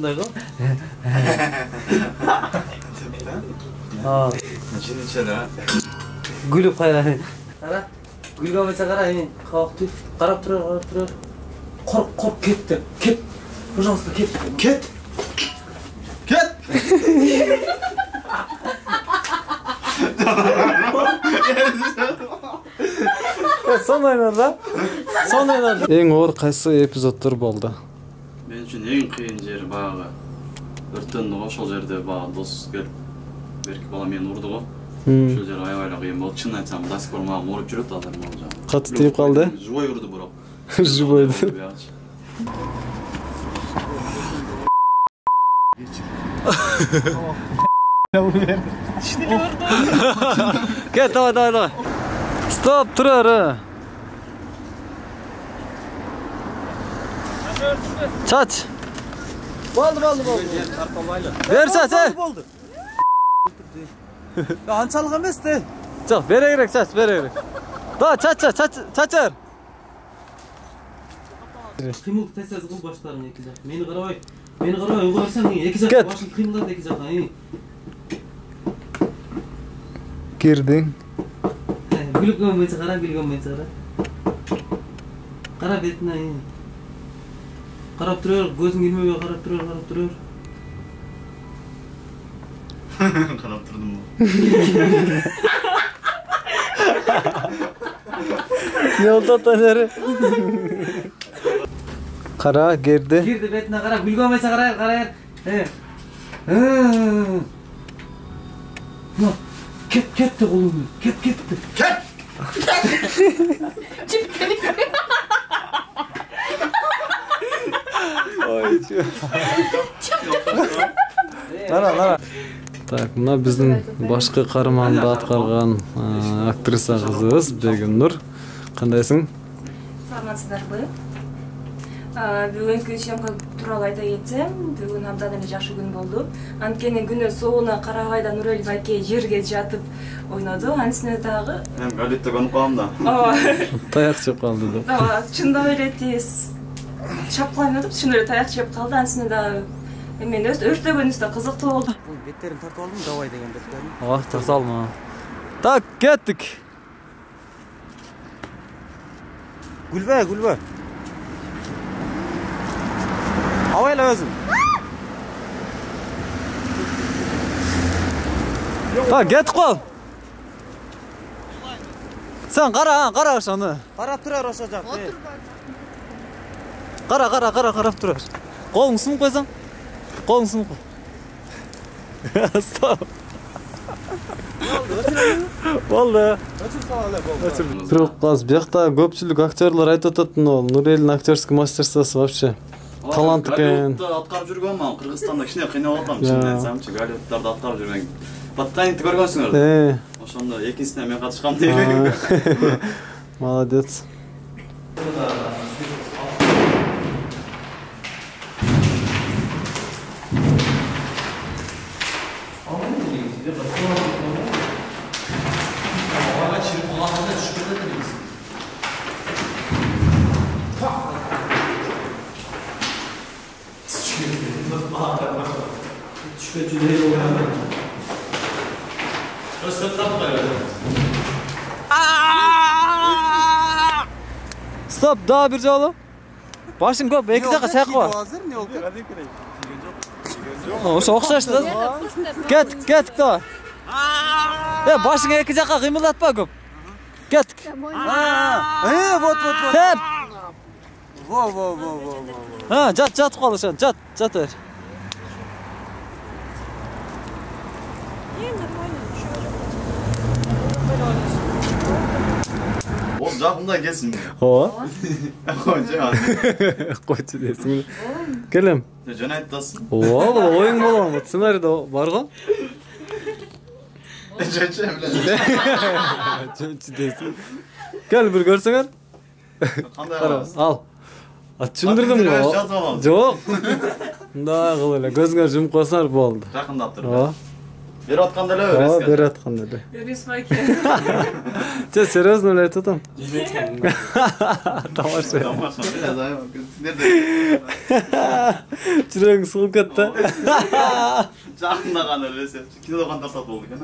이거? 진짜나. gülüp kayar. Ara. Gül olmasa kara yani kalktı. Karap durur. Kork ketdi. Ket. Пожалуйста, ket. Ket. Son oynadı. Eң оор кайсы эпизоддор болду? Мен үчүн эң кыйын жери баягы өрттөндү го, ошол жерде баягы дос келип берки бала мени урду го. Ошол жер аябай эле кыйын болду. Чынын айтсам, до сих пор мага ооруп жүрөт азыр могу жагы. Катты тийип калды? Живой урду бирок. Живой. Кет, давай. Стоп, тур. Çaç. Boldu. Ver çaç. Boldu. Ya ançalık emas de. Çok bere gerek çaç, bere gerek. Da çaçar. Kıymıl tez kıl başlarını iki jak. Meni qarabay. Uygu versen iki jak başın kıymıllar iki jak. Girdin. Gülüp gömmeyse qara. Qara betine. Qarab turur, gözün girmeye qarab turur. Qarab turdum mu? Ne oldu tanrı? Qara girdi. Girdi betine qara, gülgömese qara. No. Ketdi qo'lini. Ketdi. Nara. Так, мына биздин башкы каарманды аткарган актриса кызыбыз Бегимнур. Кандайсың? Саламатсыздарбы? Бүгүнкү съемка тууралуу айта кетсем, бүгүн абдан эле жакшы күн болду. Анткени күнү соонуна карабайда Нуралиев аке жерге жатып ойноду. Анысына дагы Мен галетте конуп калдым да. Таяк жеп калды да. Чындап эле тез чапкылайм деп, чын эле таяк жеп калды. Анысына дагы мен өртөгөнүбүз да кызыктуу болду. Беттерин тартып алдым, давай деген беттерин. Тарта алма. Так, кеттик. Гүлбе. Авайла өзүң. Так, кетип кал. Сен кара ошону. Карап турар ошо жак. Кара карап турар. Колуңду сунуп койсоң. Стоп. Болду. Бирок кыз биякта көпчүлүк актерлор айтып атат, Нурелдин актерский мастерствосу вообще талант экен. Голливудда аткарып жүргөн, мен Кыргызстанда кичине кыйналып атам, чынын айтсамчы, Голливудтарда аткарып жүргөн. Паттайнты көргөнсүңөр. Ошондо экинчисине мен катышкам дейм. Молодец. Stop, daha bir jolu. Başın köp, iki dakika çek var. Oşo okşaştı da. Kettik da. Başın iki dakika kıyımıldatma köp. Kettik. Вот. Tep. Во. Ha, jat qoldi sen, jat ver. Ол жақында келсін. Ооба. Қойшы. Койчу дейсиң. Келем. Жөн айтасың. Ооба, оюң болом. Сценарийде бар го. Жөнчө биле. Жөнчү дейсиң. Кел бир көрсөңөр. Кандай аласың? Ал. Түшүндүрдүм го. Жок. Мындай кылып эле көзүңөр жумуп койсоңор болду. Жакындап тур. Ооба. Берип атканда эле Ооба, өрескө. берип атканда эле. Респайке. Че, серьезно эле айтып атам. Тамаша. Тамаша. Жүрөгүң сыгып кетти. Жакында гана эле кинодо кантарсат болду экен.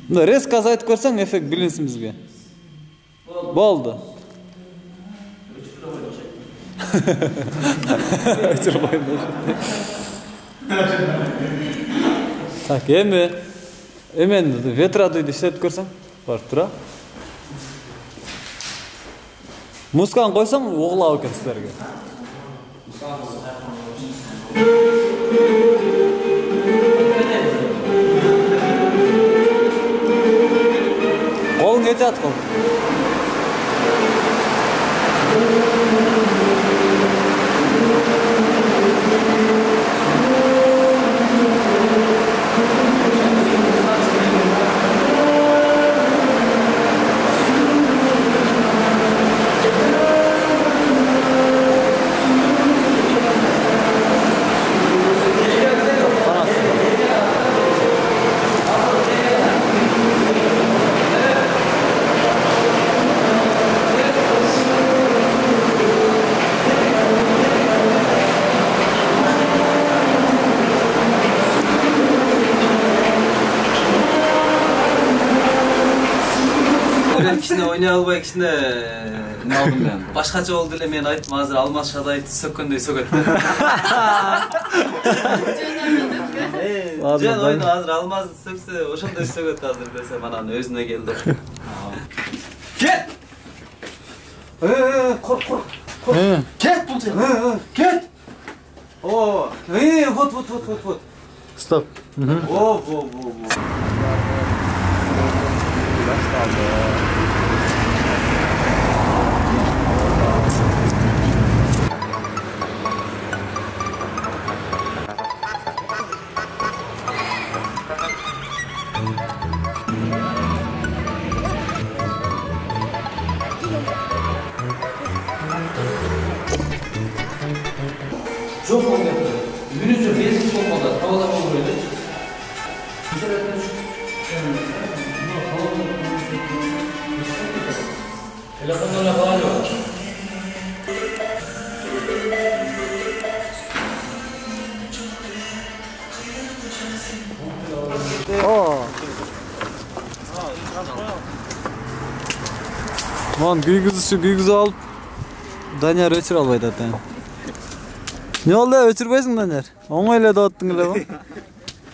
Мына резко айтып көрсөң эффект билинсин бизге. Болду. Так, эмен ветродуйду иштетип көрсөң, барып тура. Музыканы койсоң, угулап экен силерге. Колуң этет кыл. Кичине ойнай албай кичине не алдым мен. Башкача болду эле мен айттым азыр Алмаз Шадайевди сөккөндөй сөгөт. Жөн ойну азыр Алмазды сөксө ошондой сөгөт азыр десем анан өзүнө келди. Кет! Кор. Кет бул жер. Кет! О, вот. Стоп. Во. Çok oldu. Günüzce besiz olmadı. Havada olur öyle. Telefonlarla bağırıyor. Lan güygüzü alıp Danyar öçür albaydı hatta. Ne oldu ya, öçürбейсиң Danyar? Оңойло да аттың эле го.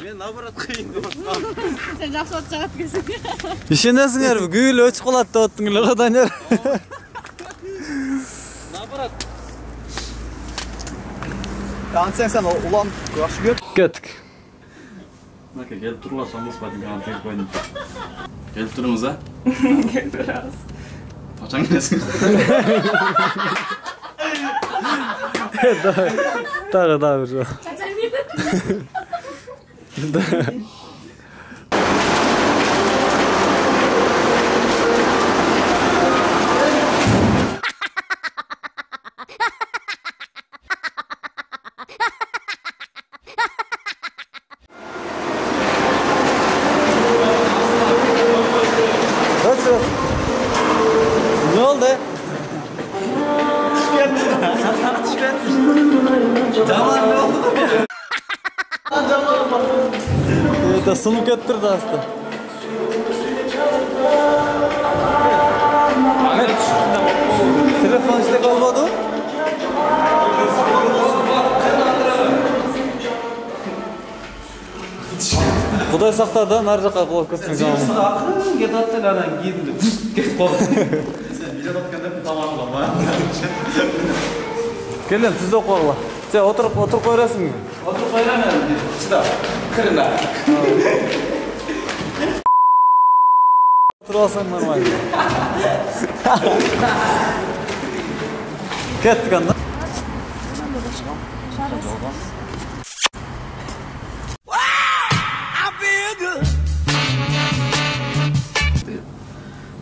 Мен наоборот кыйын. Sen жақсы от жагат келсең. Ишенесиңерби? Күйүлүп өчүп калат деп аттың эле го Danyar. Наоборот. Антсең сен улам жакшы көр. Кеттик. Нака келип турула шамылышпадың кан тез койдум. Келип туруңуз а? Келип турабыз. Качан келесиң? Тағы бір жол. Качан келесиң? Ne oldu? Jaman ne oldu da bir? Evet, sınıf ettirdi aslında. Telefon işte kalmadı. Kuday sakladı, nar жаққа қылып кетсең жаман. Ақырын кетіп анан киінді. Кетіп қалды. Сен видео атканда тамагың бар. Келем, түзде қойла. Сен отырып қойрасың. Отырып қойрам әлі. Шыда. Кірін Tur alsan normal. Kettik anda.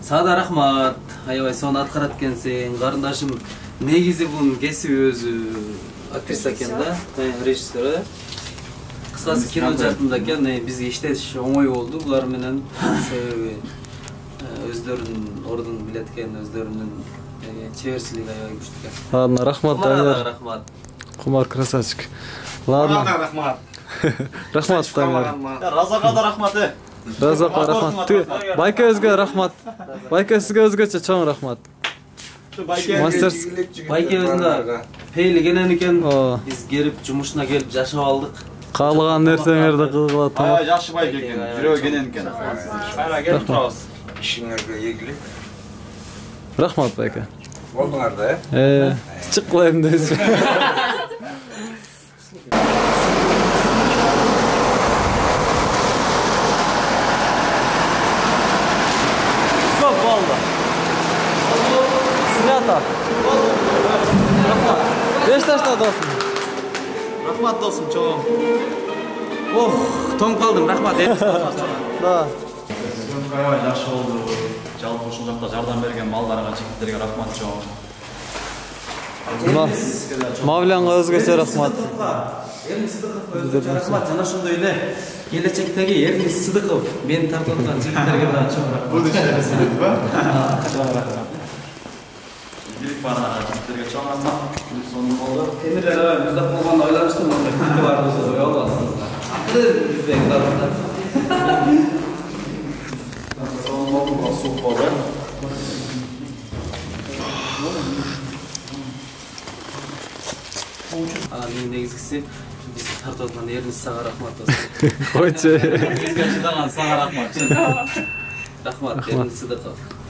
Сада рахмат. Аябай соны аткарат экенсиң. Карындашым негизи бунун кесиби өзү актриса экен да, режиссер. Кыскасы кино жаатында экен, бизге иштеш оңой болду. Булар менен себеби өздөрүнүн ордун билет экен, өздөрүнүн чеберчилиги аябай күчтүү экен. Ладно, рахмат Данияр. Рахмат. Кумар красавчик. Ладно. рахмат. Рахмат Данияр. Разаға да рахматы. Разақа рахмат. Байка өзгө рахмат. Байка сизге өзгөчө чоң рахмат. Мастер Байке өзүндө пейли кенен экен. Биз келип жумушуна келип жашап алдык. Каалган нерсеңерди кылгыла тамак. Жакшы байке экен. Жүрөгү кенен экен. Кайра келип турабыз. Ишиңерге ийгилик. Рахмат Байка. Болдуңар да, Чык кылайын дейсиз. Стоп, болду. Снято. Рахмат. Бешташта досум. Рахмат досум, чоң. Ох, тоңуп калдым, рахмат. Да. Аябай жакшы болду. Жалпы ушул жакта жардам берген балдарга, жигиттерге рахмат чоң. Мавлянга өзгөчө рахмат. Эркин Сыдыков өзү рахмат. Жана ошондой эле келечектеги Эркин Сыдыков мени тартып аткан жигиттерге да чоң рахмат. Будущее судьба. Билик бара жигиттерге чоң рахмат. Сонун болду. Темирлер муздак болгондо ойлонуштум, андай күндү баарыбызды ой албассыздар. Акыры бизбек да. Сонун болду, суук болду. Мен негизгиси биз тартып аткан Эркин сага рахмат болсун. Койчу. Бизге чыдаган сага рахмат. Рахмат, Эркин Сыдыков.